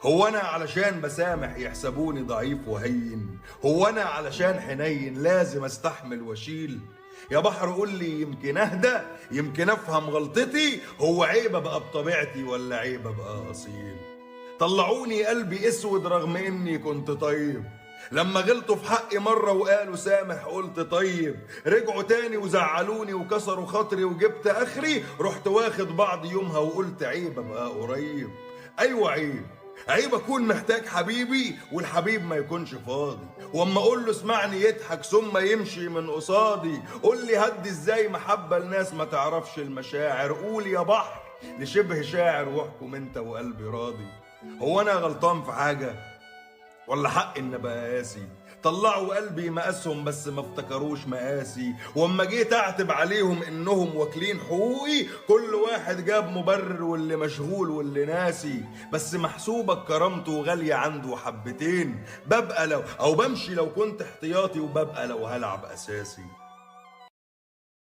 هو انا علشان بسامح يحسبوني ضعيف وهين؟ هو انا علشان حنين لازم استحمل واشيل؟ يا بحر قول لي يمكن اهدى، يمكن افهم غلطتي. هو عيب ابقى بطبيعتي ولا عيب ابقى اصيل؟ طلعوني قلبي اسود رغم اني كنت طيب. لما غلطوا في حقي مرة وقالوا سامح قلت طيب. رجعوا تاني وزعلوني وكسروا خاطري وجبت اخري. رحت واخد بعض يومها وقلت عيب ابقى قريب. ايوه عيب، عيب اكون محتاج حبيبي والحبيب ما يكونش فاضي. واما اقول له اسمعني يضحك ثم يمشي من قصادي. قول لي هدي ازاي محبة الناس ما تعرفش المشاعر؟ قول يا بحر لشبه شاعر واحكم انت وقلبي راضي. هو انا غلطان في حاجة ولا حق ان ابقى قاسي؟ طلعوا قلبي مقاسهم بس ما افتكروش مقاسي. واما جيت اعتب عليهم انهم واكلين حقوقي كل واحد جاب مبرر، واللي مشغول واللي ناسي. بس محسوبك كرامته غالية عنده حبتين. ببقى لو او بمشي لو كنت احتياطي، وببقى لو هلعب اساسي.